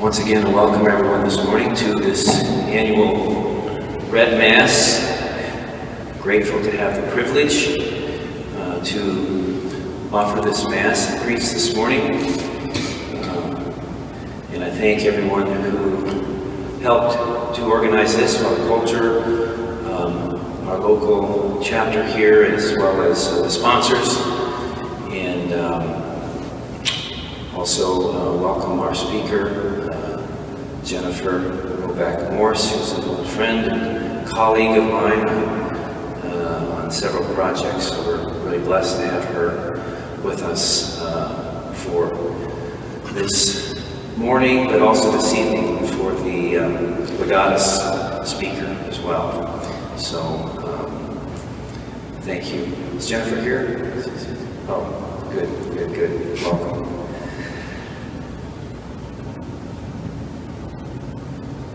Once again, welcome everyone this morning to this annual Red Mass. Grateful to have the privilege to offer this Mass and preach this morning. And I thank everyone who helped to organize this, our culture, our local chapter here, as well as the sponsors. And also welcome our speaker, Jennifer Morse, who's an old friend and colleague of mine on several projects. So we're really blessed to have her with us for this morning, but also this evening for the Legatus speaker as well. So thank you. Is Jennifer here? Oh, good. Welcome.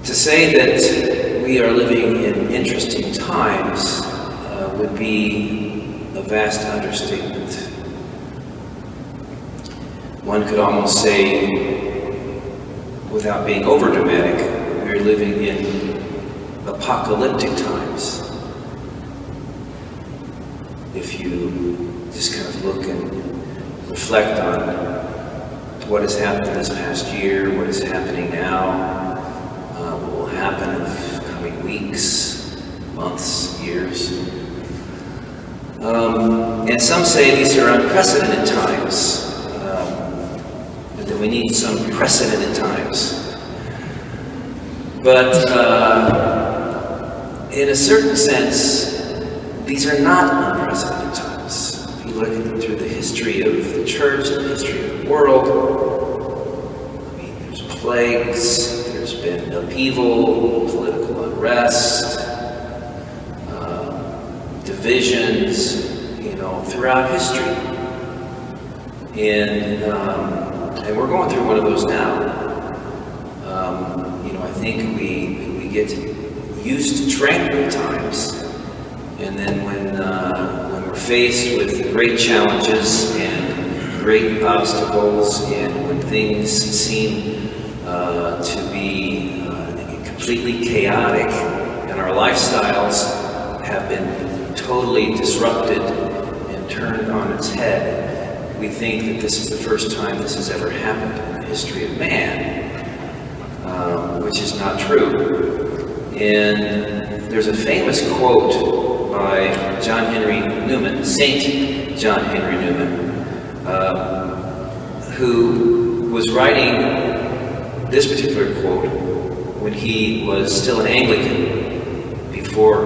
To say that we are living in interesting times would be a vast understatement. One could almost say, without being overdramatic, we're living in apocalyptic times. If you just kind of look and reflect on what has happened this past year, what is happening now, what will happen in the coming weeks, months, years. And some say these are unprecedented times, and that we need some precedented times. But in a certain sense, these are not unprecedented times. If you look at them through the history of the church and the history of the world, I mean, there's plagues, there's been upheaval, political unrest, divisions, throughout history. And we're going through one of those now. I think we get used to tranquil times, and then when we're faced with great challenges and great obstacles, and when things seem to be completely chaotic, and our lifestyles have been totally disrupted and turned on its head, we think that this is the first time this has ever happened in the history of man, which is not true. And there's a famous quote by John Henry Newman, Saint John Henry Newman, who was writing this particular quote when he was still an Anglican, before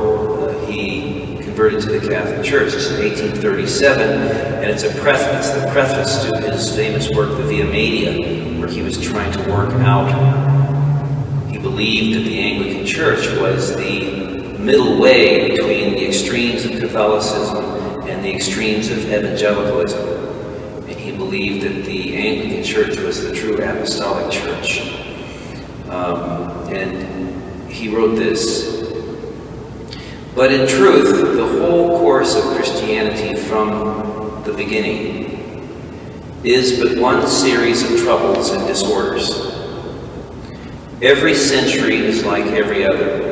he converted to the Catholic Church. It's in 1837, and it's the preface to his famous work, the Via Media, where he was trying to work out. He believed that the Anglican Church was the middle way between the extremes of Catholicism and the extremes of evangelicalism. And he believed that the Anglican Church was the true apostolic church. And he wrote this: "But in truth, the whole course of Christianity from the beginning is but one series of troubles and disorders. Every century is like every other,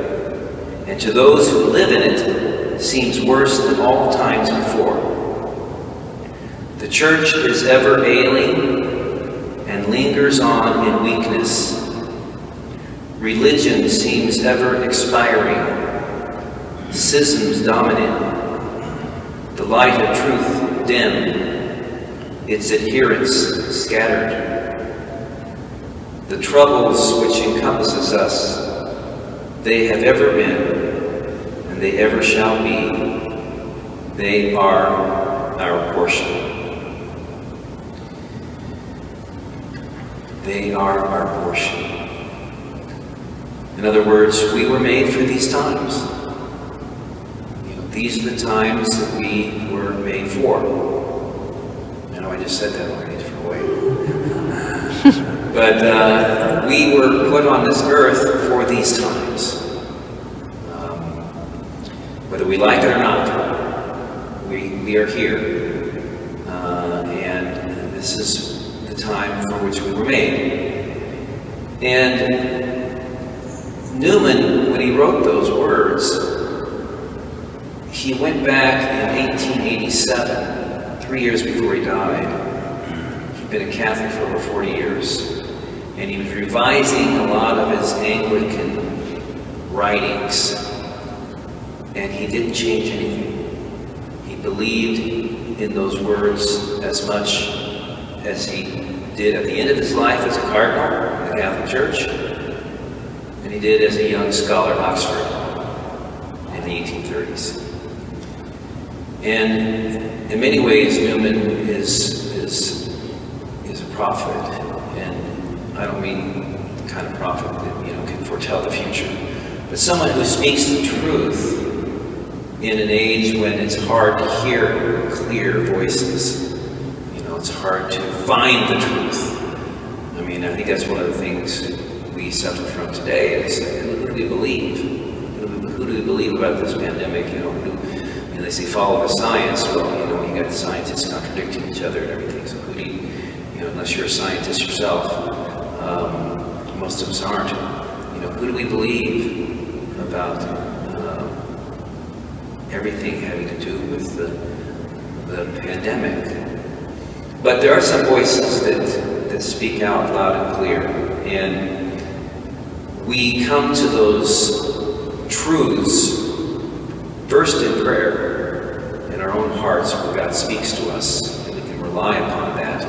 and to those who live in it seems worse than all times before. The church is ever ailing and lingers on in weakness. Religion seems ever expiring, schisms dominant, the light of truth dim, its adherents scattered. The troubles which encompasses us, they have ever been, and they ever shall be. They are our portion." They are our portion. In other words, we were made for these times. These are the times that we were made for. I know I just said that in a different way. But we were put on this earth for these times. Whether we like it or not, we are here. And this is the time for which we were made. And Newman, when he wrote those words, he went back in 1887, 3 years before he died. He'd been a Catholic for over 40 years, and he was revising a lot of his Anglican writings, and he didn't change anything. He believed in those words as much as he did at the end of his life as a cardinal in the Catholic Church, and he did as a young scholar at Oxford in the 1830s. And in many ways, Newman is a prophet, and I don't mean the kind of prophet that can foretell the future, but someone who speaks the truth in an age when it's hard to hear clear voices. It's hard to find the truth. I mean, I think that's one of the things we suffer from today is who do we believe? Who do we believe about this pandemic? They say follow the science. Well, you got the scientists contradicting each other and everything. So who do you, unless you're a scientist yourself, most of us aren't. Who do we believe about everything having to do with the pandemic? But there are some voices that speak out loud and clear, and we come to those truths first in prayer, in our own hearts where God speaks to us, and we can rely upon that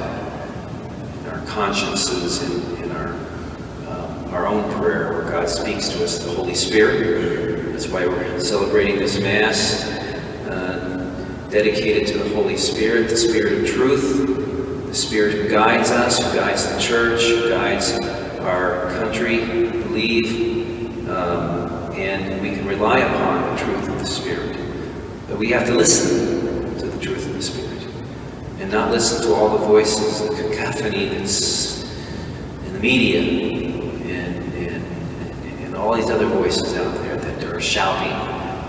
in our consciences and in our own prayer where God speaks to us, the Holy Spirit. That's why we're celebrating this Mass, dedicated to the Holy Spirit, the Spirit of truth, the Spirit who guides us, who guides the church, who guides our country, we believe, and we can rely upon the truth of the Spirit. But we have to listen to the truth of the Spirit, and not listen to all the voices, the cacophony that's in the media, and all these other voices out there that are shouting,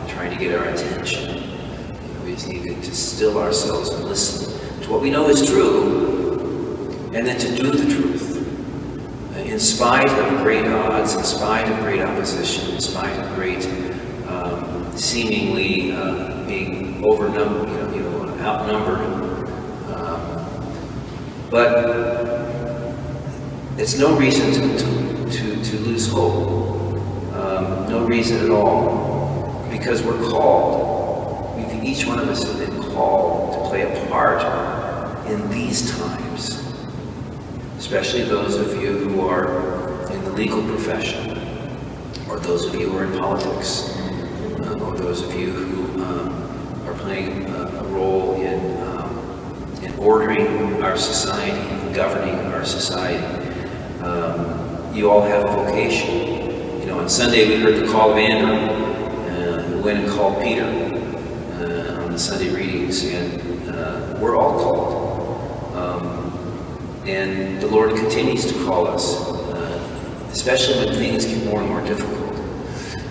trying to get our attention. We just need to still ourselves and listen to what we know is true, and then to do the truth. In spite of great odds, in spite of great opposition, in spite of great seemingly being outnumbered. But it's no reason to lose hope. No reason at all, because we're called. Each one of us has been called to play a part in these times, especially those of you who are in the legal profession, or those of you who are in politics, or those of you who are playing a role in ordering our society, in governing our society. You all have a vocation. On Sunday we heard the call of Andrew, who went and called Peter on the Sunday readings, and we're all called. And the Lord continues to call us, especially when things get more and more difficult.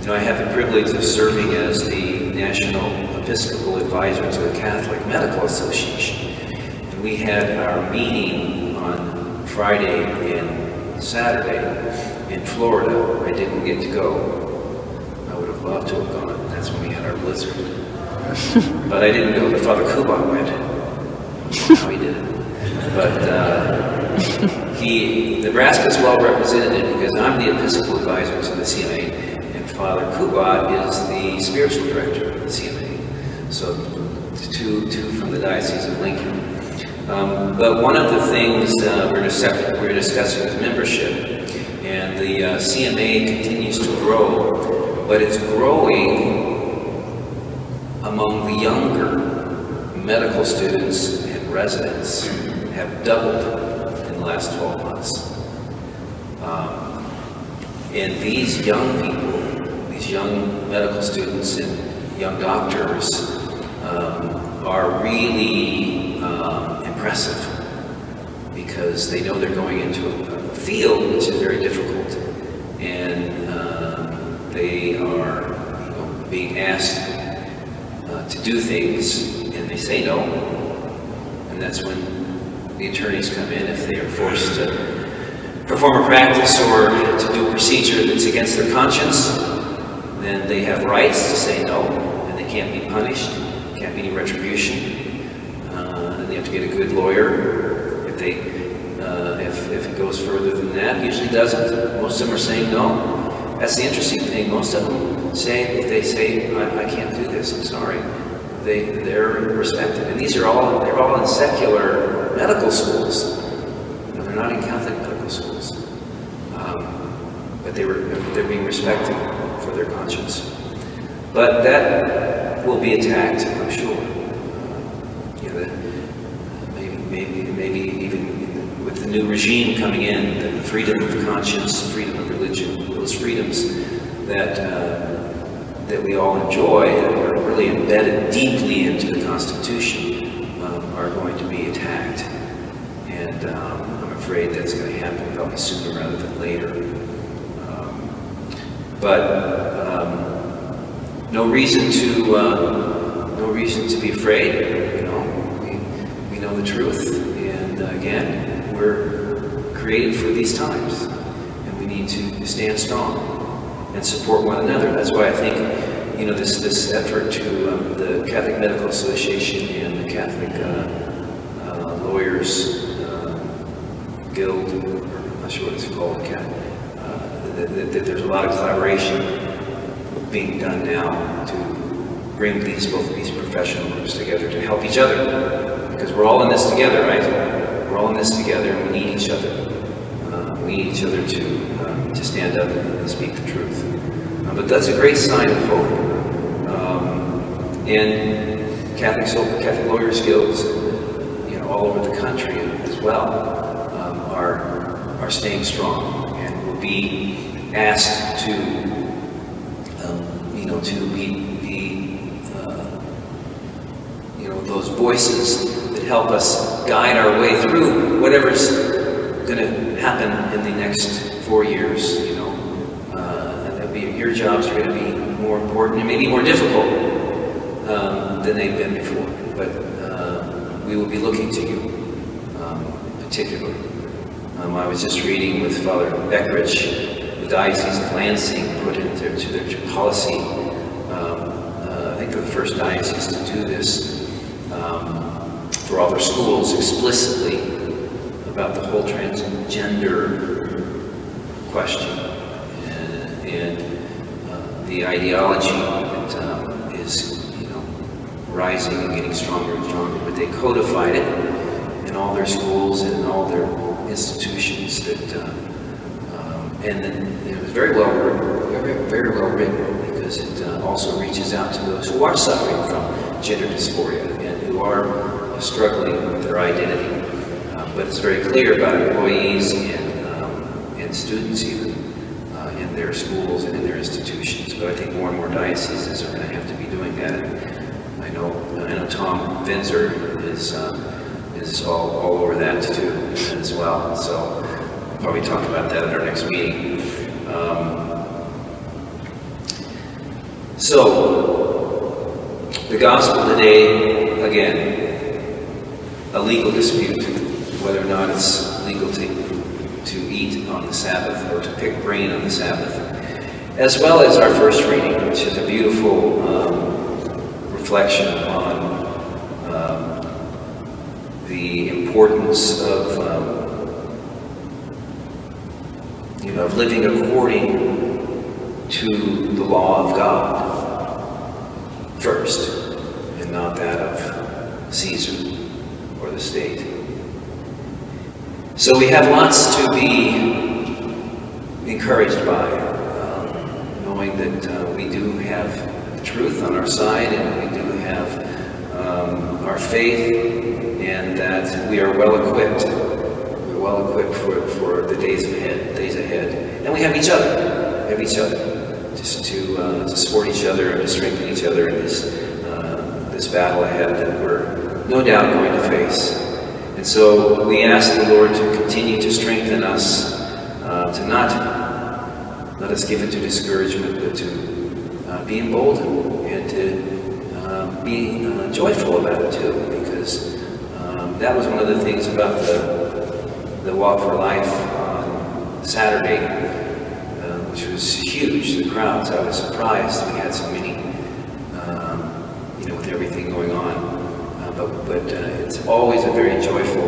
I have the privilege of serving as the National Episcopal Advisor to the Catholic Medical Association. And we had our meeting on Friday and Saturday in Florida. I didn't get to go. I would have loved to have gone. That's when we had our blizzard. But I didn't go. But Father Kubat went. How he did it. But Nebraska's well represented because I'm the Episcopal Advisor to the CMA, and Father Kubat is the Spiritual Director of the CMA. So two from the Diocese of Lincoln. But one of the things we're discussing is membership. And the CMA continues to grow, but it's growing among the younger medical students and residents. Have doubled in the last 12 months. And these young people, these young medical students and young doctors are really impressive, because they know they're going into a field which is very difficult, and they are being asked to do things, and they say no, and that's when the attorneys come in if they are forced to perform a practice or to do a procedure that's against their conscience, then they have rights to say no, and they can't be punished, can't be any retribution, and they have to get a good lawyer. If it goes further than that, usually doesn't. Most of them are saying no. That's the interesting thing. Most of them say, if they say, I can't do this, I'm sorry, they're respected. And they're all in secular medical schools. They're not in Catholic medical schools. But they're being respected for their conscience. But that will be attacked, I'm sure. Maybe even with the new regime coming in, the freedom of conscience, freedom of religion, those freedoms that we all enjoy, that are really embedded deeply into the Constitution, are going to be attacked. And I'm afraid that's going to happen probably sooner rather than later. No reason to be afraid. We know the truth, and again, we're created for these times, and we need to stand strong and support one another. That's why I think, this effort to the Catholic Medical Association and the Catholic Lawyers Guild, I'm not sure what it's called, that there's a lot of collaboration being done now to bring both of these professional groups together to help each other, because we're all in this together, right? We're all in this together, and we need each other. We need each other to stand up and speak the truth. But that's a great sign of hope. And Catholic Lawyers Guilds, all over the country as well, are staying strong and will be asked to be those voices that help us guide our way through whatever's going to happen in the next 4 years. Your jobs are going to be more important and maybe more difficult than they've been before. But we will be looking to you, particularly. I was just reading with Father Beckrich, the Diocese of Lansing put into their policy. I think they're the first diocese to do this for all their schools explicitly about the whole transgender question and the ideology that is rising and getting stronger and stronger. But they codified it in all their schools and in all their institutions and then it was very well written, because it also reaches out to those who are suffering from gender dysphoria and who are struggling with their identity. But it's very clear about employees and students even in their schools and in their institutions. But I think more and more dioceses are going to have to be doing that. And I know Tom Vinzer is all over that too as well. So we'll probably talk about that at our next meeting. So the gospel today, again, a legal dispute, whether or not it's legal to eat on the Sabbath or to pick grain on the Sabbath, as well as our first reading, which is a beautiful reflection on the importance of living according to the law of God first, and not that of Caesar or the state. So we have lots to be encouraged by, knowing that we do have the truth on our side, and we do have our faith, and that we are well equipped. We're well equipped for the days ahead. And we have each other. We have each other just to support each other and to strengthen each other in this battle ahead that we're no doubt going to face. And so we ask the Lord to continue to strengthen us, to not let us give into discouragement, but to be emboldened and to be joyful about it too, because that was one of the things about the Walk for Life Saturday, which was huge, the crowds. I was surprised we had so many, with everything going on. But it's always a very joyful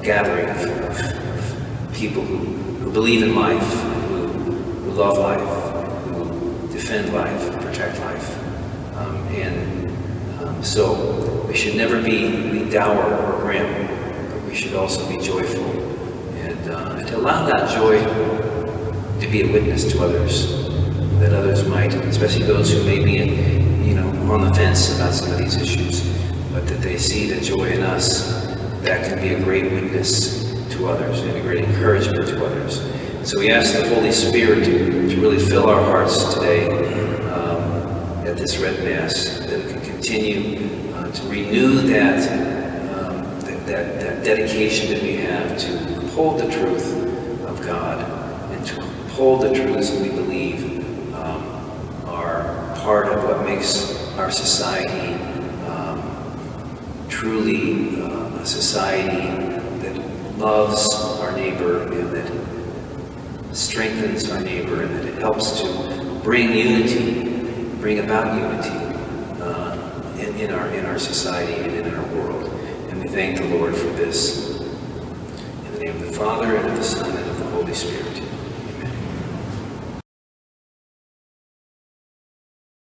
gathering of people who believe in life, who love life, who defend life, protect life. So we should never be dour or grim, but we should also be joyful, and to allow that joy to be a witness to others, that others might, especially those who may be on the fence about some of these issues, but that they see the joy in us, that can be a great witness to others and a great encouragement to others. So we ask the Holy Spirit to really fill our hearts today at this Red Mass, that it can continue to renew that dedication that we have to uphold the truth of God, and to uphold the truths that we believe are part of what makes our society truly a society that loves our neighbor, and that strengthens our neighbor, and that it helps to bring about unity in our society and in our world. And we thank the Lord for this. In the name of the Father, and of the Son, and of the Holy Spirit.